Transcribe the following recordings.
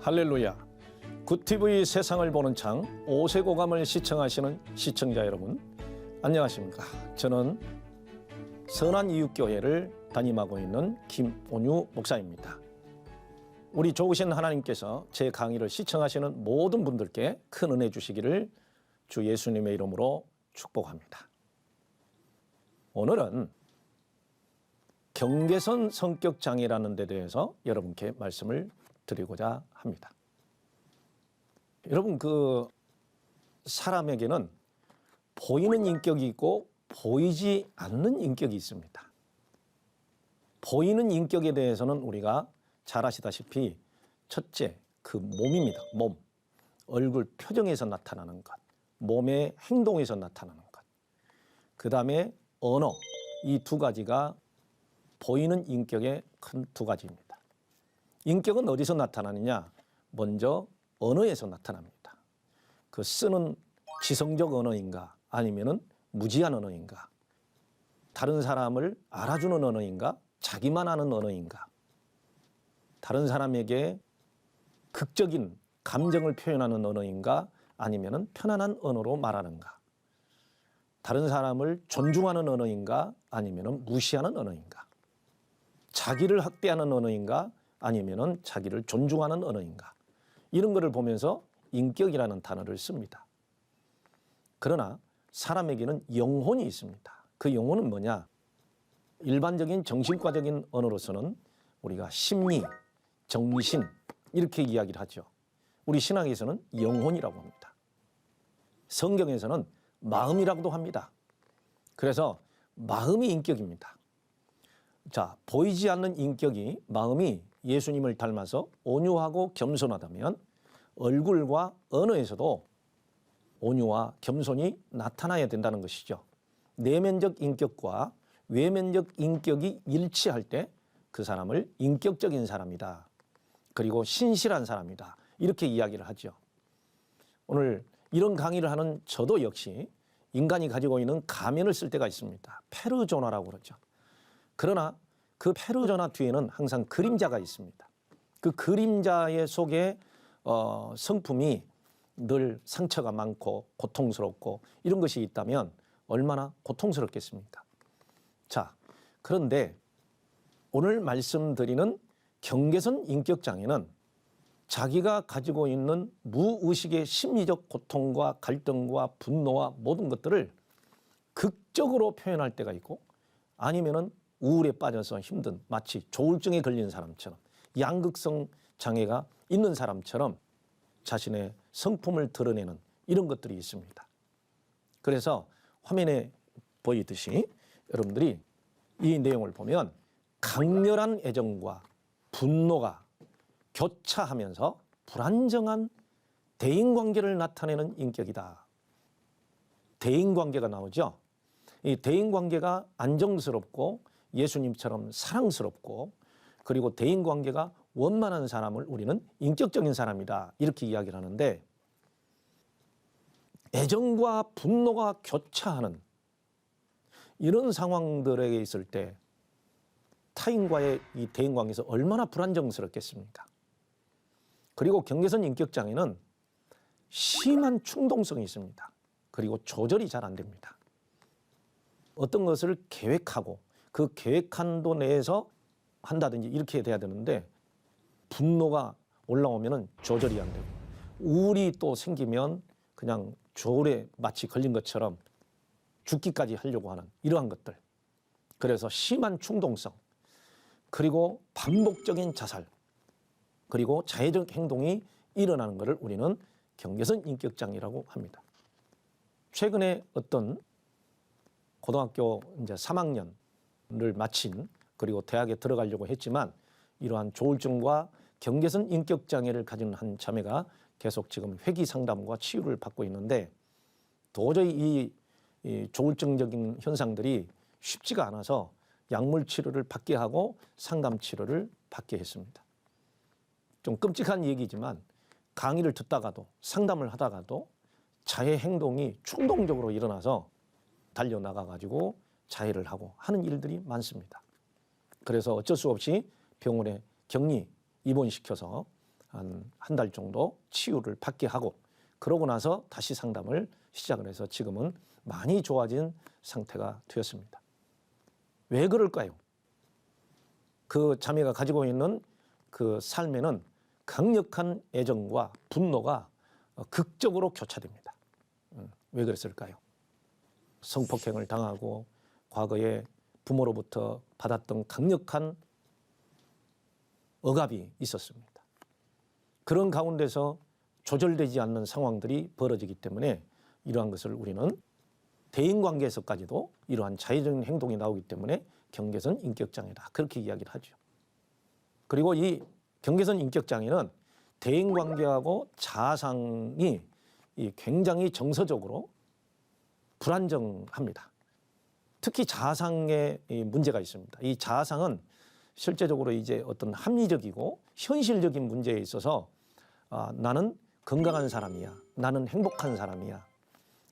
할렐루야. 굿TV 세상을 보는 창 오세고감을 시청하시는 시청자 여러분, 안녕하십니까. 저는 선한이웃교회를 담임하고 있는 김온유 목사입니다. 우리 좋으신 하나님께서 제 강의를 시청하시는 모든 분들께 큰 은혜 주시기를 주 예수님의 이름으로 축복합니다. 오늘은 경계선 성격장애라는 데 대해서 여러분께 말씀을 드리고자 합니다. 여러분, 사람에게는 보이는 인격이 있고 보이지 않는 인격이 있습니다. 보이는 인격에 대해서는 우리가 잘 아시다시피 첫째, 몸입니다. 몸. 얼굴 표정에서 나타나는 것, 몸의 행동에서 나타나는 것. 그 다음에 언어. 이 두 가지가 보이는 인격의 큰 두 가지입니다. 인격은 어디서 나타나느냐? 먼저 언어에서 나타납니다. 쓰는 지성적 언어인가? 아니면은 무지한 언어인가? 다른 사람을 알아주는 언어인가? 자기만 아는 언어인가? 다른 사람에게 극적인 감정을 표현하는 언어인가? 아니면은 편안한 언어로 말하는가? 다른 사람을 존중하는 언어인가? 아니면은 무시하는 언어인가? 자기를 학대하는 언어인가? 아니면은 자기를 존중하는 언어인가? 이런 것을 보면서 인격이라는 단어를 씁니다. 그러나 사람에게는 영혼이 있습니다. 그 영혼은 뭐냐? 일반적인 정신과적인 언어로서는 우리가 심리, 정신 이렇게 이야기를 하죠. 우리 신학에서는 영혼이라고 합니다. 성경에서는 마음이라고도 합니다. 그래서 마음이 인격입니다. 자, 보이지 않는 인격이, 마음이 예수님을 닮아서 온유하고 겸손하다면 얼굴과 언어에서도 온유와 겸손이 나타나야 된다는 것이죠. 내면적 인격과 외면적 인격이 일치할 때 그 사람을 인격적인 사람이다. 그리고 신실한 사람이다. 이렇게 이야기를 하죠. 오늘 이런 강의를 하는 저도 역시 인간이 가지고 있는 가면을 쓸 때가 있습니다. 페르소나라고 그러죠. 그러나 그 페르소나 뒤에는 항상 그림자가 있습니다. 그 그림자의 속에 성품이 늘 상처가 많고 고통스럽고 이런 것이 있다면 얼마나 고통스럽겠습니까? 자, 그런데 오늘 말씀드리는 경계선 인격장애는 자기가 가지고 있는 무의식의 심리적 고통과 갈등과 분노와 모든 것들을 극적으로 표현할 때가 있고, 아니면은 우울에 빠져서 힘든, 마치 조울증에 걸린 사람처럼, 양극성 장애가 있는 사람처럼 자신의 성품을 드러내는 이런 것들이 있습니다. 그래서 화면에 보이듯이 여러분들이 이 내용을 보면 강렬한 애정과 분노가 교차하면서 불안정한 대인관계를 나타내는 인격이다. 대인관계가 나오죠. 이 대인관계가 안정스럽고 예수님처럼 사랑스럽고, 그리고 대인관계가 원만한 사람을 우리는 인격적인 사람이다. 이렇게 이야기를 하는데, 애정과 분노가 교차하는 이런 상황들에 있을 때 타인과의 이 대인관계에서 얼마나 불안정스럽겠습니까? 그리고 경계선 인격장애는 심한 충동성이 있습니다. 그리고 조절이 잘 안 됩니다. 어떤 것을 계획하고 그 계획한도 내에서 한다든지 이렇게 돼야 되는데, 분노가 올라오면 조절이 안 되고, 우울이 또 생기면 그냥 조울에 마치 걸린 것처럼 죽기까지 하려고 하는 이러한 것들. 그래서 심한 충동성, 그리고 반복적인 자살, 그리고 자해적 행동이 일어나는 것을 우리는 경계선 인격장애라고 합니다. 최근에 어떤 고등학교 이제 3학년을 마친, 그리고 대학에 들어가려고 했지만 이러한 조울증과 경계선 인격장애를 가진 한 자매가 계속 지금 회귀 상담과 치유를 받고 있는데, 도저히 이 조울증적인 현상들이 쉽지가 않아서 약물 치료를 받게 하고 상담 치료를 받게 했습니다. 좀 끔찍한 얘기지만 강의를 듣다가도 상담을 하다가도 자해 행동이 충동적으로 일어나서 달려나가가지고 자해를 하고 하는 일들이 많습니다. 그래서 어쩔 수 없이 병원에 격리 입원시켜서 한 달 정도 치유를 받게 하고 그러고 나서 다시 상담을 시작을 해서 지금은 많이 좋아진 상태가 되었습니다. 왜 그럴까요? 그 자매가 가지고 있는 그 삶에는 강력한 애정과 분노가 극적으로 교차됩니다. 왜 그랬을까요? 성폭행을 당하고 과거에 부모로부터 받았던 강력한 억압이 있었습니다. 그런 가운데서 조절되지 않는 상황들이 벌어지기 때문에 이러한 것을 우리는 대인관계에서까지도 이러한 자의적인 행동이 나오기 때문에 경계선 인격장애다. 그렇게 이야기를 하죠. 그리고 이 경계선 인격장애는 대인관계하고 자아상이 굉장히 정서적으로 불안정합니다. 특히 자아상에 문제가 있습니다. 이 자아상은 실제적으로 이제 어떤 합리적이고 현실적인 문제에 있어서 나는 건강한 사람이야. 나는 행복한 사람이야.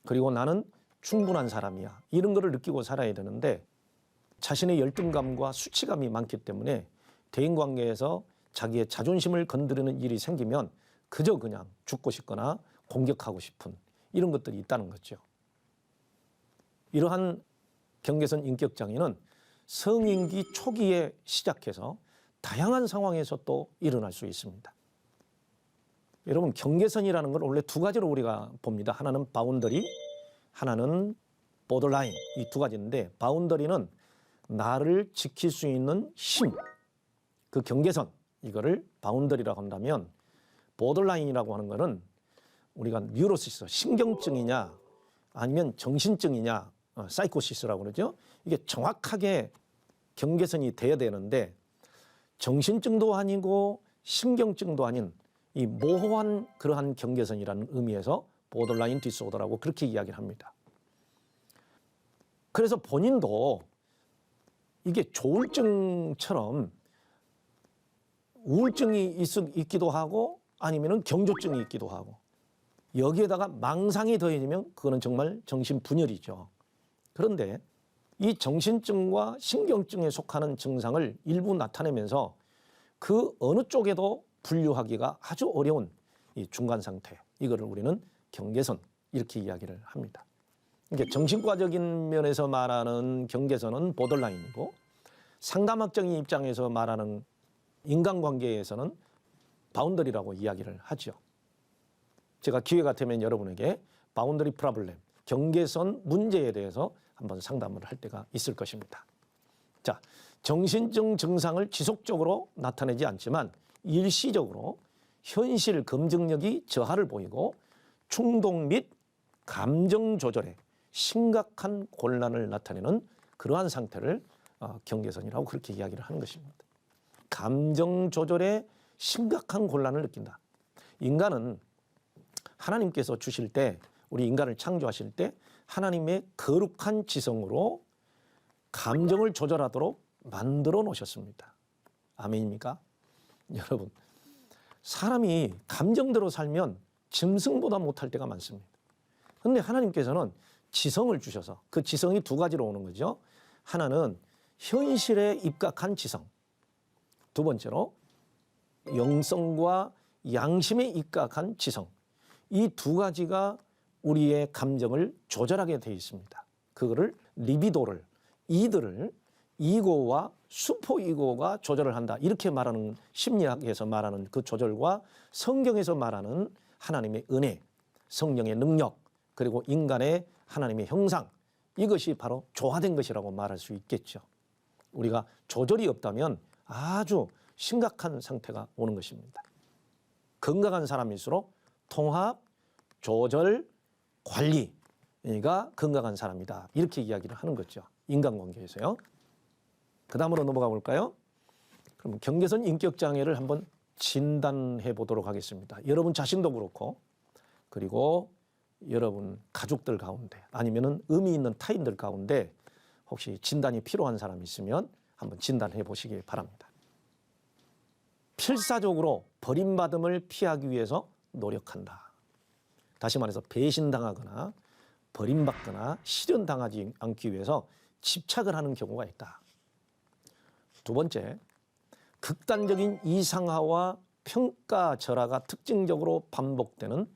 그리고 나는 충분한 사람이야. 이런 거를 느끼고 살아야 되는데 자신의 열등감과 수치감이 많기 때문에 대인관계에서 자기의 자존심을 건드리는 일이 생기면 그저 그냥 죽고 싶거나 공격하고 싶은 이런 것들이 있다는 거죠. 이러한 경계선 인격장애는 성인기 초기에 시작해서 다양한 상황에서 또 일어날 수 있습니다. 여러분, 경계선이라는 걸 원래 두 가지로 우리가 봅니다. 하나는 바운더리, 하나는 보더라인, 이 두 가지인데 바운더리는 나를 지킬 수 있는 힘, 그 경계선, 이거를 바운더리라고 한다면 보더라인이라고 하는 거는 우리가 뉴로시스, 신경증이냐 아니면 정신증이냐, 사이코시스라고 그러죠. 이게 정확하게 경계선이 돼야 되는데 정신증도 아니고 신경증도 아닌 이 모호한 그러한 경계선이라는 의미에서 보더라인 디스오더라고 그렇게 이야기를 합니다. 그래서 본인도 이게 조울증처럼 우울증이 있기도 하고 아니면은 경조증이 있기도 하고 여기에다가 망상이 더해지면 그거는 정말 정신분열이죠. 그런데 이 정신증과 신경증에 속하는 증상을 일부 나타내면서 그 어느 쪽에도 분류하기가 아주 어려운 이 중간 상태, 이거를 우리는 경계선 이렇게 이야기를 합니다. 이게 정신과적인 면에서 말하는 경계선은 보더라인이고 상담학적인 입장에서 말하는 인간관계에서는 바운더리라고 이야기를 하죠. 제가 기회가 되면 여러분에게 바운더리 프로블렘, 경계선 문제에 대해서 한번 상담을 할 때가 있을 것입니다. 자, 정신증 증상을 지속적으로 나타내지 않지만 일시적으로 현실 검증력이 저하를 보이고 충동 및 감정 조절에 심각한 곤란을 나타내는 그러한 상태를 경계선이라고 그렇게 이야기를 하는 것입니다. 감정 조절에 심각한 곤란을 느낀다. 인간은 하나님께서 주실 때, 우리 인간을 창조하실 때 하나님의 거룩한 지성으로 감정을 조절하도록 만들어 놓으셨습니다. 아멘입니까? 여러분, 사람이 감정대로 살면 짐승보다 못할 때가 많습니다. 그런데 하나님께서는 지성을 주셔서 그 지성이 두 가지로 오는 거죠. 하나는 현실에 입각한 지성, 두 번째로 영성과 양심에 입각한 지성, 이 두 가지가 우리의 감정을 조절하게 되어 있습니다. 그거를 리비도를, 이들을 이고와 슈퍼이고가 조절을 한다. 이렇게 말하는, 심리학에서 말하는 그 조절과 성경에서 말하는 하나님의 은혜, 성령의 능력, 그리고 인간의 하나님의 형상, 이것이 바로 조화된 것이라고 말할 수 있겠죠. 우리가 조절이 없다면 아주 심각한 상태가 오는 것입니다. 건강한 사람일수록 통합, 조절, 관리가 건강한 사람이다. 이렇게 이야기를 하는 거죠. 인간관계에서요. 그 다음으로 넘어가 볼까요? 그럼 경계선 인격장애를 한번 진단해 보도록 하겠습니다. 여러분 자신도 그렇고 그리고 여러분 가족들 가운데 아니면은 의미 있는 타인들 가운데 혹시 진단이 필요한 사람이 있으면 한번 진단해 보시기 바랍니다. 필사적으로 버림받음을 피하기 위해서 노력한다. 다시 말해서 배신당하거나 버림받거나 실현당하지 않기 위해서 집착을 하는 경우가 있다. 두 번째, 극단적인 이상화와 평가절하가 특징적으로 반복되는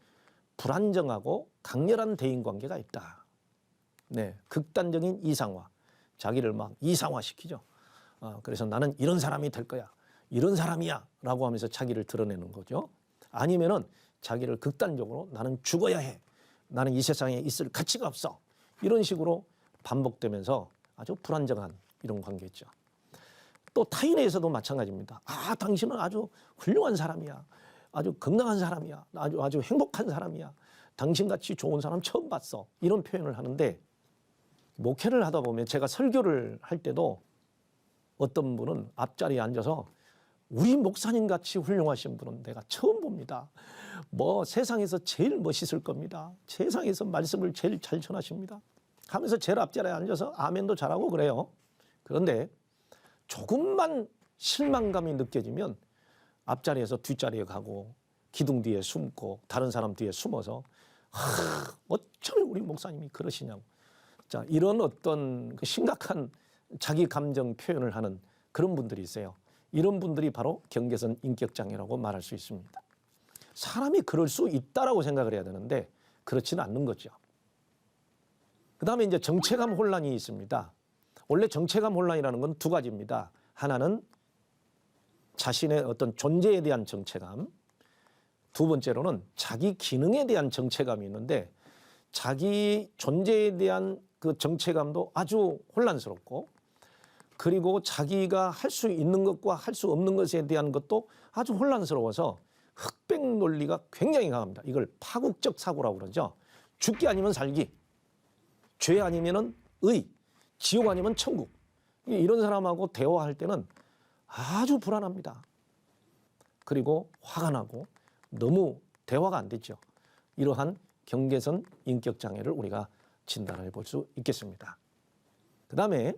불안정하고 강렬한 대인관계가 있다. 네, 극단적인 이상화, 자기를 막 이상화시키죠. 그래서 나는 이런 사람이 될 거야, 이런 사람이야 라고 하면서 자기를 드러내는 거죠. 아니면은 자기를 극단적으로 나는 죽어야 해, 나는 이 세상에 있을 가치가 없어, 이런 식으로 반복되면서 아주 불안정한 이런 관계죠. 또 타인에서도 마찬가지입니다. 당신은 아주 훌륭한 사람이야, 아주 건강한 사람이야, 아주 행복한 사람이야, 당신같이 좋은 사람 처음 봤어, 이런 표현을 하는데, 목회를 하다 보면 제가 설교를 할 때도 어떤 분은 앞자리에 앉아서 우리 목사님 같이 훌륭하신 분은 내가 처음 봅니다. 뭐 세상에서 제일 멋있을 겁니다. 세상에서 말씀을 제일 잘 전하십니다 하면서 제일 앞자리에 앉아서 아멘도 잘하고 그래요. 그런데 조금만 실망감이 느껴지면 앞자리에서 뒷자리에 가고 기둥 뒤에 숨고 다른 사람 뒤에 숨어서 어쩌면 우리 목사님이 그러시냐고. 자, 이런 어떤 그 심각한 자기 감정 표현을 하는 그런 분들이 있어요. 이런 분들이 바로 경계선 인격장애라고 말할 수 있습니다. 사람이 그럴 수 있다라고 생각을 해야 되는데 그렇지는 않는 거죠. 그 다음에 이제 정체감 혼란이 있습니다. 원래 정체감 혼란이라는 건 두 가지입니다. 하나는 자신의 어떤 존재에 대한 정체감, 두 번째로는 자기 기능에 대한 정체감이 있는데 자기 존재에 대한 그 정체감도 아주 혼란스럽고, 그리고 자기가 할 수 있는 것과 할 수 없는 것에 대한 것도 아주 혼란스러워서 흑백 논리가 굉장히 강합니다. 이걸 파국적 사고라고 그러죠. 죽기 아니면 살기, 죄 아니면 의, 지옥 아니면 천국. 이런 사람하고 대화할 때는 아주 불안합니다. 그리고 화가 나고 너무 대화가 안 되죠. 이러한 경계선 인격장애를 우리가 진단해 볼 수 있겠습니다. 그 다음에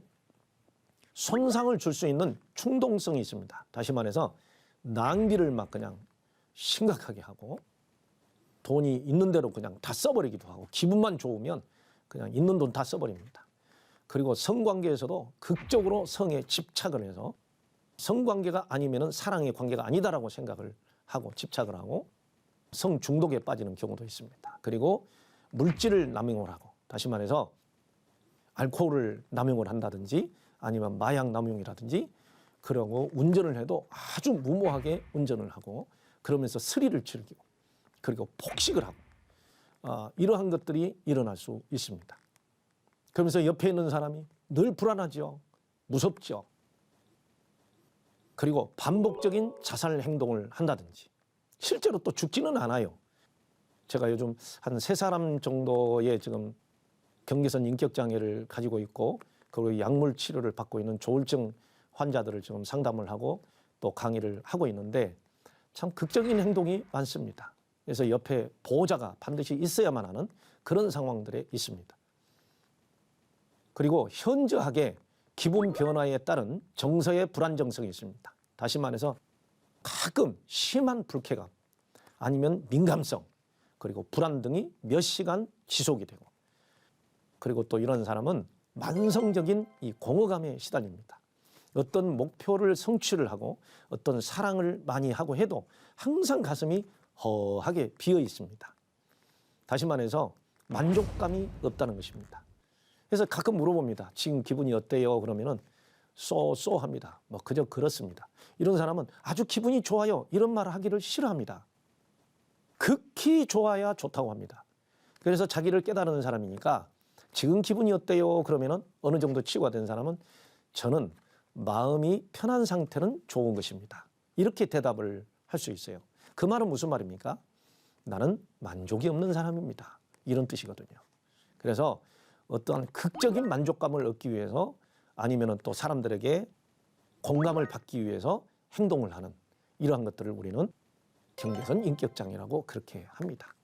손상을 줄 수 있는 충동성이 있습니다. 다시 말해서 낭비를 막 그냥 심각하게 하고 돈이 있는 대로 그냥 다 써버리기도 하고 기분만 좋으면 그냥 있는 돈 다 써버립니다. 그리고 성관계에서도 극적으로 성에 집착을 해서 성관계가 아니면은 사랑의 관계가 아니다라고 생각을 하고 집착을 하고 성 중독에 빠지는 경우도 있습니다. 그리고 물질을 남용을 하고, 다시 말해서 알코올을 남용을 한다든지 아니면 마약 남용이라든지, 그러고 운전을 해도 아주 무모하게 운전을 하고 그러면서 스릴을 즐기고 그리고 폭식을 하고 이러한 것들이 일어날 수 있습니다. 그러면서 옆에 있는 사람이 늘 불안하죠. 무섭죠. 그리고 반복적인 자살 행동을 한다든지, 실제로 또 죽지는 않아요. 제가 요즘 한 3사람 정도의 지금 경계선 인격장애를 가지고 있고 그리고 약물 치료를 받고 있는 조울증 환자들을 지금 상담을 하고 또 강의를 하고 있는데 참 극적인 행동이 많습니다. 그래서 옆에 보호자가 반드시 있어야만 하는 그런 상황들에 있습니다. 그리고 현저하게 기분 변화에 따른 정서의 불안정성이 있습니다. 다시 말해서 가끔 심한 불쾌감 아니면 민감성 그리고 불안 등이 몇 시간 지속이 되고, 그리고 또 이런 사람은 만성적인 이 공허감에 시달립니다. 어떤 목표를 성취를 하고 어떤 사랑을 많이 하고 해도 항상 가슴이 허하게 비어 있습니다. 다시 말해서 만족감이 없다는 것입니다. 그래서 가끔 물어봅니다. 지금 기분이 어때요? 그러면은 쏘 합니다. 뭐 그저 그렇습니다. 이런 사람은 아주 기분이 좋아요, 이런 말을 하기를 싫어합니다. 극히 좋아야 좋다고 합니다. 그래서 자기를 깨달은 사람이니까 지금 기분이 어때요? 그러면은 어느 정도 치유가 된 사람은 저는 마음이 편한 상태는 좋은 것입니다, 이렇게 대답을 할 수 있어요. 그 말은 무슨 말입니까? 나는 만족이 없는 사람입니다, 이런 뜻이거든요. 그래서 어떠한 극적인 만족감을 얻기 위해서 아니면 또 사람들에게 공감을 받기 위해서 행동을 하는 이러한 것들을 우리는 경계선 인격장애라고 그렇게 합니다.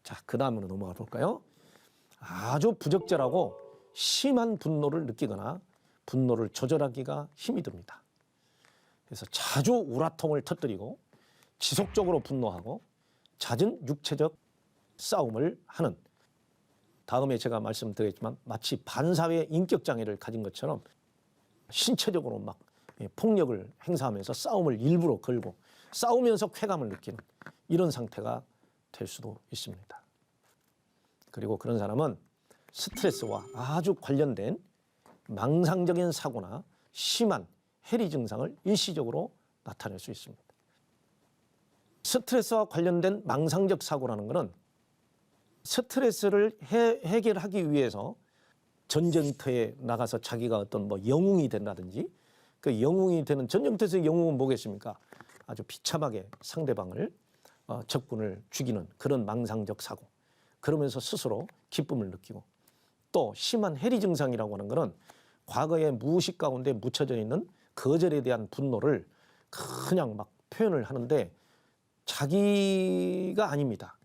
자, 그 다음으로 넘어가 볼까요? 아주 부적절하고 심한 분노를 느끼거나 분노를 조절하기가 힘이 듭니다. 그래서 자주 우라통을 터뜨리고 지속적으로 분노하고 잦은 육체적 싸움을 하는, 다음에 제가 말씀드렸지만 마치 반사회 인격장애를 가진 것처럼 신체적으로 막 폭력을 행사하면서 싸움을 일부러 걸고 싸우면서 쾌감을 느끼는 이런 상태가 될 수도 있습니다. 그리고 그런 사람은 스트레스와 아주 관련된 망상적인 사고나 심한 해리 증상을 일시적으로 나타낼 수 있습니다. 스트레스와 관련된 망상적 사고라는 것은 스트레스를 해결하기 위해서 전쟁터에 나가서 자기가 어떤 영웅이 된다든지, 그 영웅이 되는 전쟁터에서의 영웅은 뭐겠습니까? 아주 비참하게 상대방을 적군을 죽이는 그런 망상적 사고. 그러면서 스스로 기쁨을 느끼고, 또 심한 해리 증상이라고 하는 것은 과거의 무의식 가운데 묻혀져 있는 거절에 대한 분노를 그냥 막 표현을 하는데 자기가 아닙니다.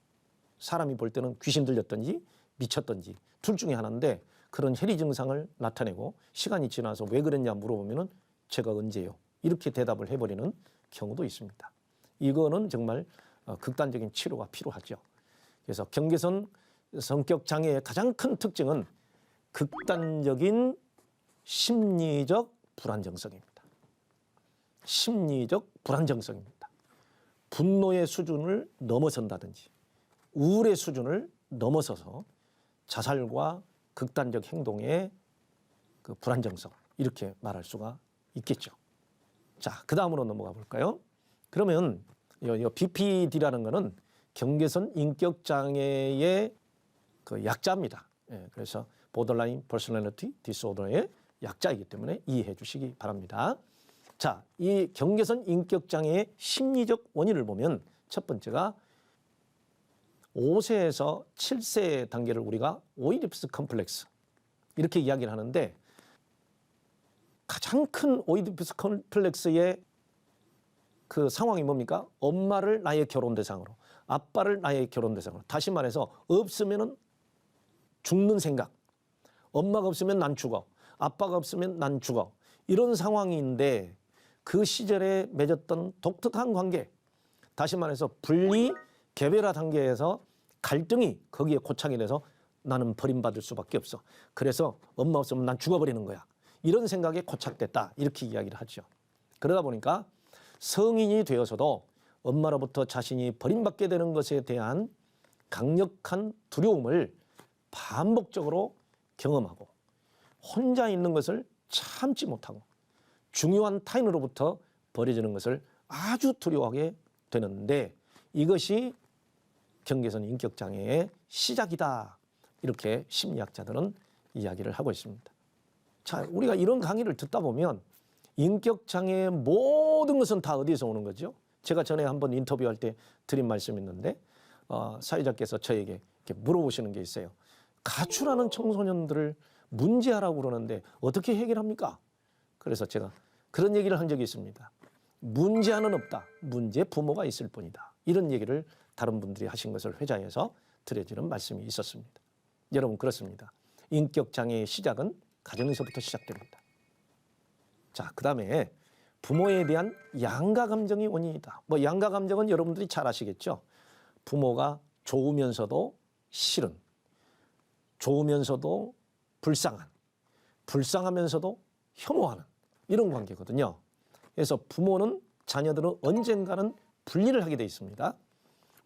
사람이 볼 때는 귀신 들렸든지 미쳤든지 둘 중에 하나인데, 그런 해리 증상을 나타내고 시간이 지나서 왜 그랬냐 물어보면은 제가 언제요? 이렇게 대답을 해버리는 경우도 있습니다. 이거는 정말 극단적인 치료가 필요하죠. 그래서 경계선 성격 장애의 가장 큰 특징은 극단적인 심리적 불안정성입니다. 심리적 불안정성입니다. 분노의 수준을 넘어선다든지 우울의 수준을 넘어서서 자살과 극단적 행동의 그 불안정성, 이렇게 말할 수가 있겠죠. 자, 그 다음으로 넘어가 볼까요? 그러면 이 BPD라는 것은 경계선 인격 장애의 그 약자입니다. 예, 그래서 Borderline Personality Disorder의 약자이기 때문에 이해해 주시기 바랍니다. 자, 이 경계선 인격 장애의 심리적 원인을 보면 첫 번째가 5세에서 7세 단계를 우리가 오이디푸스 컴플렉스 이렇게 이야기를 하는데, 가장 큰 오이디푸스 컴플렉스의 그 상황이 뭡니까? 엄마를 나의 결혼 대상으로, 아빠를 나의 결혼 대상으로, 다시 말해서 없으면은 죽는 생각, 엄마가 없으면 난 죽어, 아빠가 없으면 난 죽어, 이런 상황인데 그 시절에 맺었던 독특한 관계, 다시 말해서 분리 개별화 단계에서 갈등이 거기에 고착이 돼서 나는 버림받을 수밖에 없어, 그래서 엄마 없으면 난 죽어버리는 거야, 이런 생각에 고착됐다, 이렇게 이야기를 하죠. 그러다 보니까 성인이 되어서도 엄마로부터 자신이 버림받게 되는 것에 대한 강력한 두려움을 반복적으로 경험하고, 혼자 있는 것을 참지 못하고 중요한 타인으로부터 버려지는 것을 아주 두려워하게 되는데, 이것이 경계선 인격장애의 시작이다, 이렇게 심리학자들은 이야기를 하고 있습니다. 자, 우리가 이런 강의를 듣다 보면 인격장애의 모든 것은 다 어디에서 오는 거죠? 제가 전에 한번 인터뷰할 때 드린 말씀이 있는데, 사회자께서 저에게 이렇게 물어보시는 게 있어요. 가출하는 청소년들을 문제하라고 그러는데 어떻게 해결합니까? 그래서 제가 그런 얘기를 한 적이 있습니다. 문제하는 없다, 문제 부모가 있을 뿐이다, 이런 얘기를 다른 분들이 하신 것을 회자해서 드려지는 말씀이 있었습니다. 여러분, 그렇습니다. 인격장애의 시작은 가정에서부터 시작됩니다. 자, 그 다음에 부모에 대한 양가 감정이 원인이다. 양가 감정은 여러분들이 잘 아시겠죠? 부모가 좋으면서도 싫은, 좋으면서도 불쌍한, 불쌍하면서도 혐오하는 이런 관계거든요. 그래서 부모는 자녀들은 언젠가는 분리를 하게 돼 있습니다.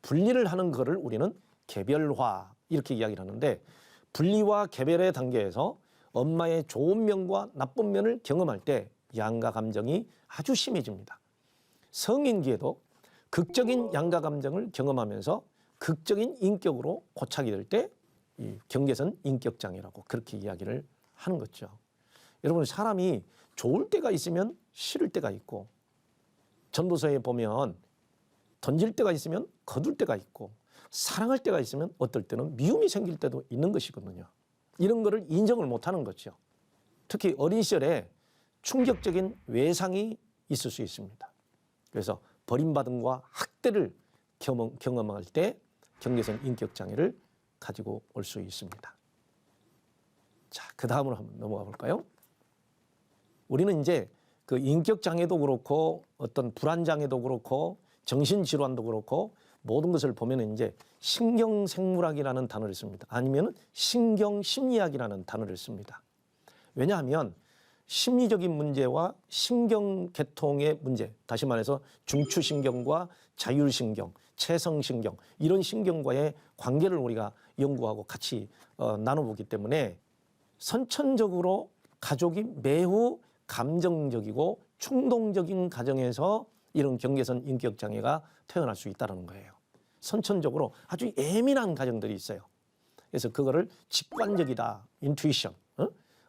분리를 하는 것을 우리는 개별화 이렇게 이야기를 하는데, 분리와 개별의 단계에서 엄마의 좋은 면과 나쁜 면을 경험할 때 양가 감정이 아주 심해집니다. 성인기에도 극적인 양가 감정을 경험하면서 극적인 인격으로 고착이 될 때 이 경계선 인격장애라고 그렇게 이야기를 하는 거죠. 여러분, 사람이 좋을 때가 있으면 싫을 때가 있고, 전도서에 보면 던질 때가 있으면 거둘 때가 있고, 사랑할 때가 있으면 어떨 때는 미움이 생길 때도 있는 것이거든요. 이런 거를 인정을 못하는 거죠. 특히 어린 시절에 충격적인 외상이 있을 수 있습니다. 그래서 버림받음과 학대를 경험할 때 경계선 인격장애를 가지고 올 수 있습니다. 자, 그 다음으로 한번 넘어가 볼까요? 우리는 이제 그 인격장애도 그렇고 어떤 불안장애도 그렇고 정신질환도 그렇고 모든 것을 보면 이제 신경생물학이라는 단어를 씁니다. 아니면 신경심리학이라는 단어를 씁니다. 왜냐하면 심리적인 문제와 신경계통의 문제, 다시 말해서 중추신경과 자율신경, 체성신경 이런 신경과의 관계를 우리가 연구하고 같이 나눠보기 때문에 선천적으로 가족이 매우 감정적이고 충동적인 가정에서 이런 경계선 인격장애가 태어날 수 있다는 거예요. 선천적으로 아주 예민한 가정들이 있어요. 그래서 그거를 직관적이다, 인투이션,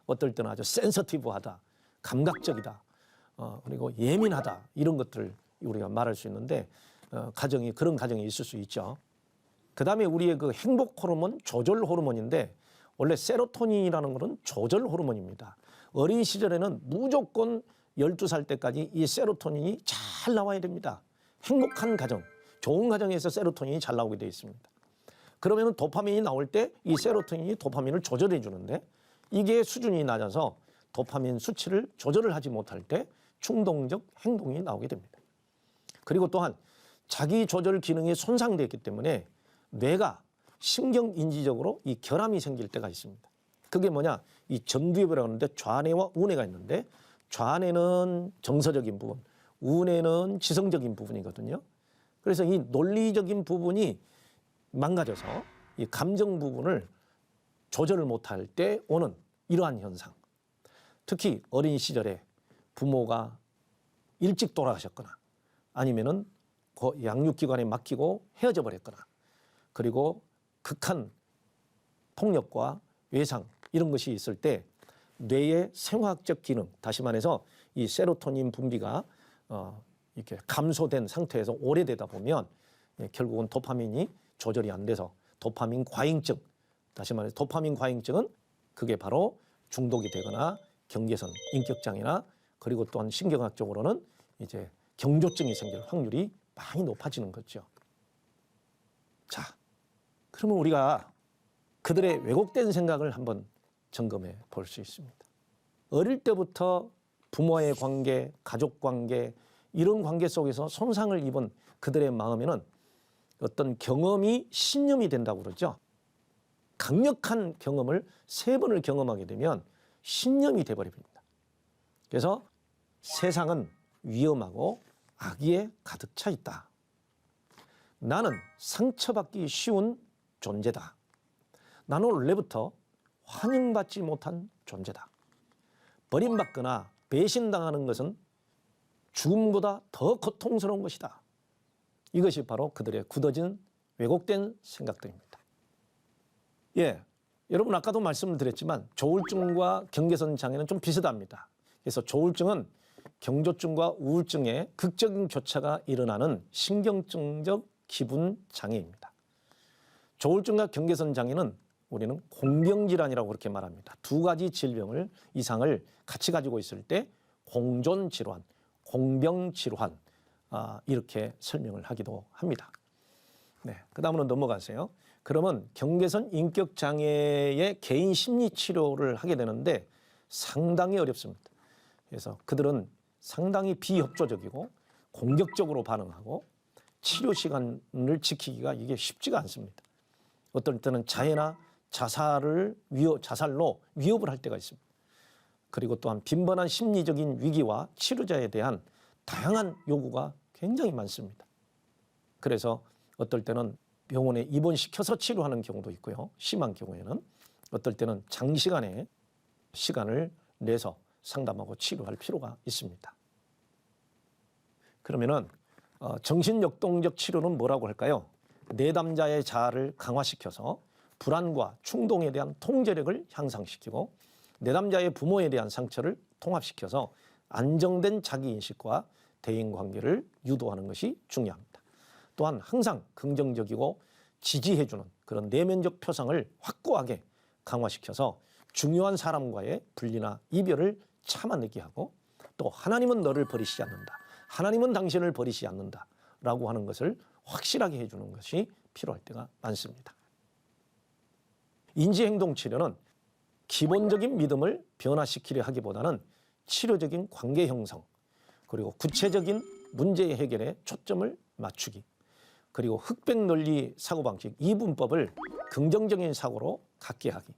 어떨 때는 아주 센서티브하다, 감각적이다, 그리고 예민하다 이런 것들을 우리가 말할 수 있는데 가정이 그런 가정이 있을 수 있죠. 그다음에 우리의 그 행복 호르몬, 조절 호르몬인데 원래 세로토닌이라는 것은 조절 호르몬입니다. 어린 시절에는 무조건 12살 때까지 이 세로토닌이 잘 나와야 됩니다. 행복한 가정, 좋은 가정에서 세로토닌이 잘 나오게 되어 있습니다. 그러면 도파민이 나올 때 이 세로토닌이 도파민을 조절해 주는데 이게 수준이 낮아서 도파민 수치를 조절을 하지 못할 때 충동적 행동이 나오게 됩니다. 그리고 또한 자기 조절 기능이 손상되었기 때문에 뇌가 신경인지적으로 이 결함이 생길 때가 있습니다. 그게 뭐냐? 이 전두엽이라고 하는데 좌뇌와 우뇌가 있는데 좌뇌는 정서적인 부분, 우뇌는 지성적인 부분이거든요. 그래서 이 논리적인 부분이 망가져서 이 감정 부분을 조절을 못할 때 오는 이러한 현상. 특히 어린 시절에 부모가 일찍 돌아가셨거나 아니면은 양육기관에 맡기고 헤어져 버렸거나 그리고 극한 폭력과 외상 이런 것이 있을 때 뇌의 생화학적 기능, 다시 말해서 이 세로토닌 분비가 이렇게 감소된 상태에서 오래되다 보면 결국은 도파민이 조절이 안 돼서 도파민 과잉증, 다시 말해서 도파민 과잉증은 그게 바로 중독이 되거나 경계선 인격장애나 그리고 또한 신경학적으로는 이제 경조증이 생길 확률이 많이 높아지는 거죠. 자, 그러면 우리가 그들의 왜곡된 생각을 한번 점검해 볼 수 있습니다. 어릴 때부터 부모의 관계, 가족 관계 이런 관계 속에서 손상을 입은 그들의 마음에는 어떤 경험이 신념이 된다고 그러죠. 강력한 경험을 3번을 경험하게 되면 신념이 돼버립니다. 그래서 세상은 위험하고 악의에 가득 차 있다. 나는 상처받기 쉬운 존재다. 나는 원래부터 환영받지 못한 존재다. 버림받거나 배신당하는 것은 죽음보다 더 고통스러운 것이다. 이것이 바로 그들의 굳어진 왜곡된 생각들입니다. 예, 여러분 아까도 말씀을 드렸지만 조울증과 경계선 장애는 좀 비슷합니다. 그래서 조울증은 경조증과 우울증의 극적인 교차가 일어나는 신경증적 기분 장애입니다. 조울증과 경계선 장애는 우리는 공병질환이라고 그렇게 말합니다. 2가지 질병을 이상을 같이 가지고 있을 때 공존질환, 공병질환 이렇게 설명을 하기도 합니다. 네, 그 다음으로 넘어가세요. 그러면 경계선 인격장애의 개인 심리치료를 하게 되는데 상당히 어렵습니다. 그래서 그들은 상당히 비협조적이고 공격적으로 반응하고 치료 시간을 지키기가 이게 쉽지가 않습니다. 어떨 때는 자해나 자살로 위협을 할 때가 있습니다. 그리고 또한 빈번한 심리적인 위기와 치료자에 대한 다양한 요구가 굉장히 많습니다. 그래서 어떨 때는 병원에 입원시켜서 치료하는 경우도 있고요. 심한 경우에는 어떨 때는 장시간의 시간을 내서 상담하고 치료할 필요가 있습니다. 그러면은 정신역동적 치료는 뭐라고 할까요? 내담자의 자아를 강화시켜서 불안과 충동에 대한 통제력을 향상시키고 내담자의 부모에 대한 상처를 통합시켜서 안정된 자기인식과 대인관계를 유도하는 것이 중요합니다. 또한 항상 긍정적이고 지지해주는 그런 내면적 표상을 확고하게 강화시켜서 중요한 사람과의 분리나 이별을 참아내게 하고 또 하나님은 너를 버리시지 않는다. 하나님은 당신을 버리시지 않는다. 라고 하는 것을 확실하게 해주는 것이 필요할 때가 많습니다. 인지행동치료는 기본적인 믿음을 변화시키려 하기보다는 치료적인 관계 형성, 그리고 구체적인 문제 해결에 초점을 맞추기, 그리고 흑백 논리 사고방식 이분법을 긍정적인 사고로 갖게 하기,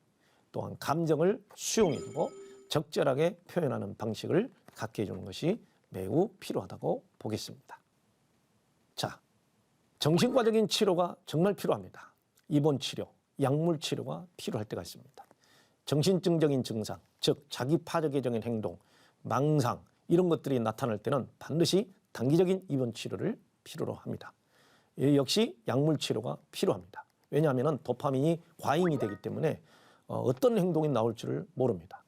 또한 감정을 수용해주고 적절하게 표현하는 방식을 갖게 해주는 것이 매우 필요하다고 보겠습니다. 자, 정신과적인 치료가 정말 필요합니다. 입원 치료, 약물 치료가 필요할 때가 있습니다. 정신증적인 증상, 즉 자기 파괴적인 행동, 망상 이런 것들이 나타날 때는 반드시 단기적인 입원 치료를 필요로 합니다. 역시 약물 치료가 필요합니다. 왜냐하면 도파민이 과잉이 되기 때문에 어떤 행동이 나올 줄을 모릅니다.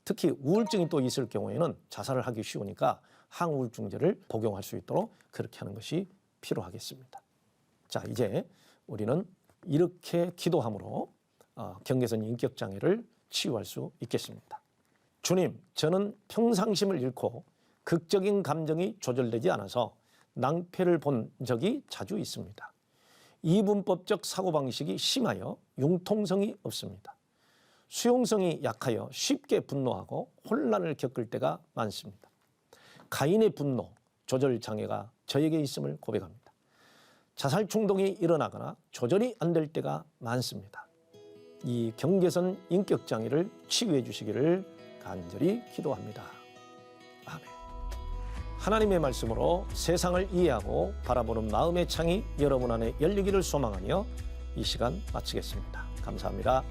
특히 우울증이 또 있을 경우에는 자살을 하기 쉬우니까 항우울증제를 복용할 수 있도록 그렇게 하는 것이 필요하겠습니다. 자, 이제 우리는 이렇게 기도함으로 경계선 인격장애를 치유할 수 있겠습니다. 주님, 저는 평상심을 잃고 극적인 감정이 조절되지 않아서 낭패를 본 적이 자주 있습니다. 이분법적 사고방식이 심하여 융통성이 없습니다. 수용성이 약하여 쉽게 분노하고 혼란을 겪을 때가 많습니다. 가인의 분노, 조절 장애가 저에게 있음을 고백합니다. 자살 충동이 일어나거나 조절이 안 될 때가 많습니다. 이 경계선 인격 장애를 치유해 주시기를 간절히 기도합니다. 아멘. 하나님의 말씀으로 세상을 이해하고 바라보는 마음의 창이 여러분 안에 열리기를 소망하며 이 시간 마치겠습니다. 감사합니다.